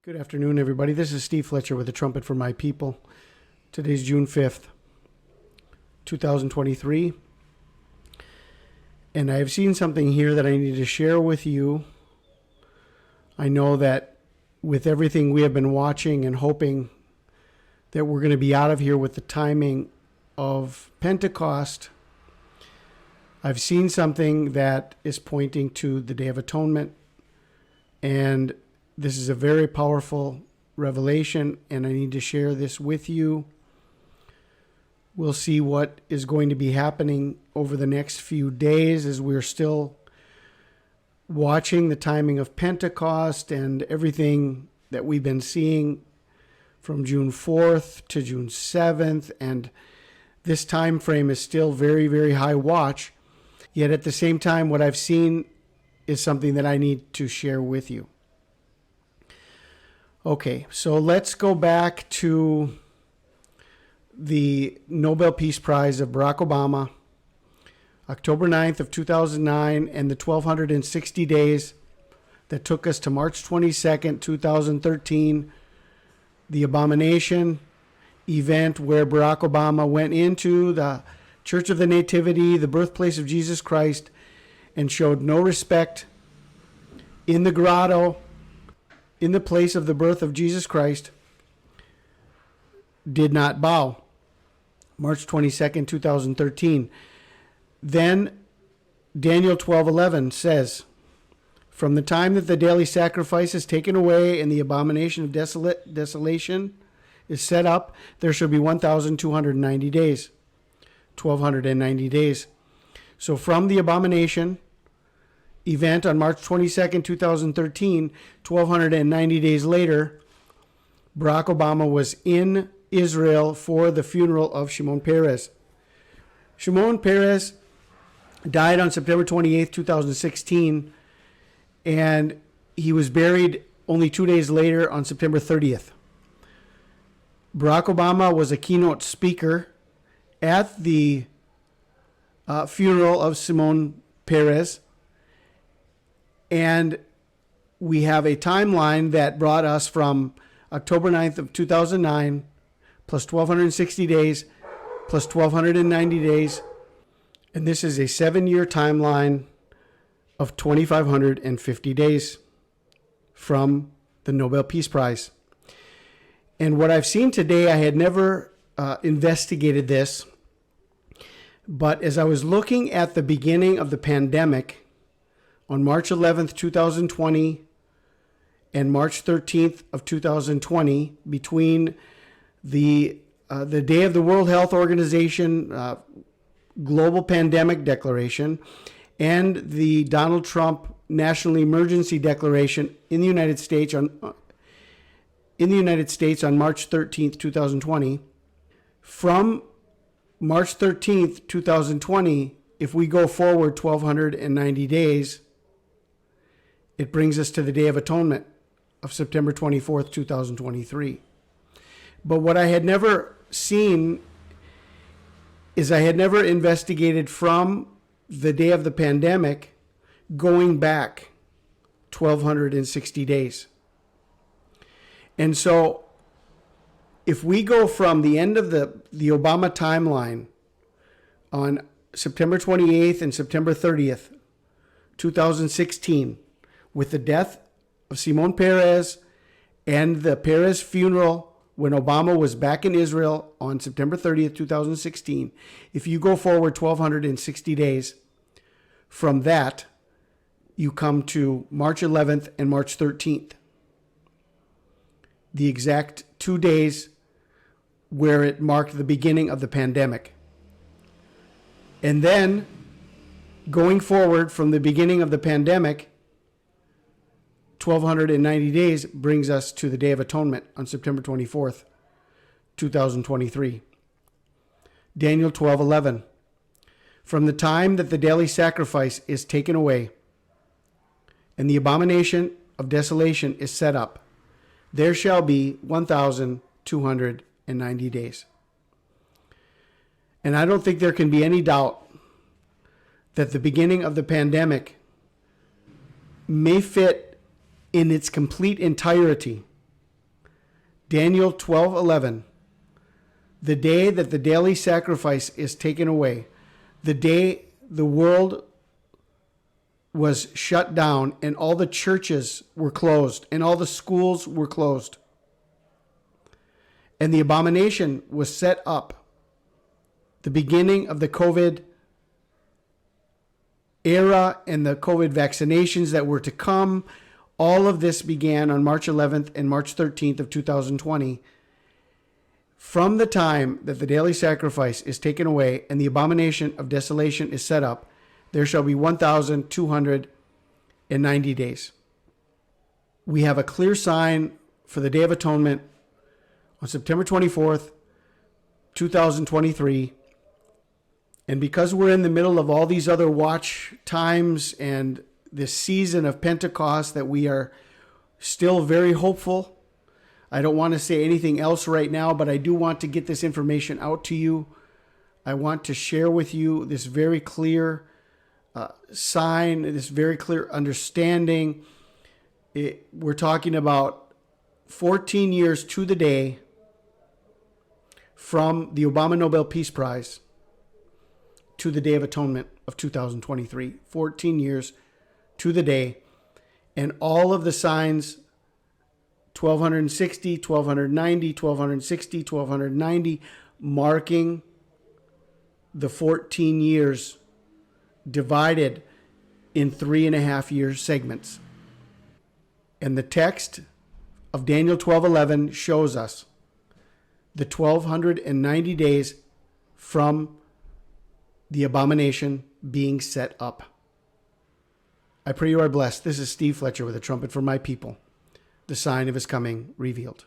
Good afternoon, everybody. This is Steve Fletcher with the Trumpet for My People. Today's June 5th, 2023. And I have seen something here that I need to share with you. I know that with everything we have been watching and hoping that we're going to be out of here with the timing of Pentecost, I've seen something that is pointing to the Day of Atonement. And this is a very powerful revelation, and I need to share this with you. We'll see what is going to be happening over the next few days as we're still watching the timing of Pentecost and everything that we've been seeing from June 4th to June 7th. And this time frame is still very, very high watch. Yet at the same time, what I've seen is something that I need to share with you. Okay, so let's go back to the Nobel Peace Prize of Barack Obama, October 9th of 2009, and the 1,260 days that took us to March 22nd, 2013, the Abomination event where Barack Obama went into the Church of the Nativity, the birthplace of Jesus Christ, and showed no respect in the grotto, in the place of the birth of Jesus Christ, did not bow. March 22nd, 2013. Then Daniel 12:11 says, from the time that the daily sacrifice is taken away and the abomination of desolation is set up, there shall be 1,290 days. 1,290 days. So from the abomination event on March 22nd, 2013, 1,290 days later, Barack Obama was in Israel for the funeral of Shimon Peres. Shimon Peres died on September 28th, 2016, and he was buried only 2 days later on September 30th. Barack Obama was a keynote speaker at the funeral of Shimon Peres. And we have a timeline that brought us from October 9th of 2009, plus 1,260 days, plus 1,290 days. And this is a 7-year timeline of 2,550 days from the Nobel Peace Prize. And what I've seen today, I had never investigated this, but as I was looking at the beginning of the pandemic, on March 11th, 2020 and March 13th of 2020, between the day of the World Health Organization global pandemic declaration and the Donald Trump national emergency declaration in the United States on March 13th, 2020, from March 13th, 2020, if we go forward 1,290 days, it brings us to the Day of Atonement of September 24th, 2023. But what I had never seen is I had never investigated from the day of the pandemic going back 1,260 days. And so if we go from the end of the Obama timeline on September 28th and September 30th, 2016, with the death of Shimon Peres and the Peres funeral when Obama was back in Israel on September 30th, 2016, if you go forward 1,260 days from that, you come to March 11th and March 13th. The exact 2 days where it marked the beginning of the pandemic. And then, going forward from the beginning of the pandemic, 1,290 days brings us to the Day of Atonement on September 24th, 2023. Daniel 12:11. From the time that the daily sacrifice is taken away and the abomination of desolation is set up, there shall be 1,290 days. And I don't think there can be any doubt that the beginning of the pandemic may fit in its complete entirety Daniel 12:11. The day that the daily sacrifice is taken away, the day the world was shut down and all the churches were closed and all the schools were closed, and the abomination was set up, the beginning of the COVID era and the COVID vaccinations that were to come. All of this began on March 11th and March 13th of 2020. From the time that the daily sacrifice is taken away and the abomination of desolation is set up, there shall be 1,290 days. We have a clear sign for the Day of Atonement on September 24th, 2023. And because we're in the middle of all these other watch times and this season of Pentecost, that we are still very hopeful. I don't want to say anything else right now, but I do want to get this information out to you. I want to share with you this very clear sign, this very clear understanding. We're talking about 14 years to the day from the Obama Nobel Peace Prize to the Day of Atonement of 2023. 14 years to the day. And all of the signs, 1260, 1290, 1260, 1290, marking the 14 years divided in 3.5-year segments. And the text of Daniel 12:11 shows us the 1290 days from the abomination being set up. I pray you are blessed. This is Steve Fletcher with a trumpet for my people, the sign of his coming revealed.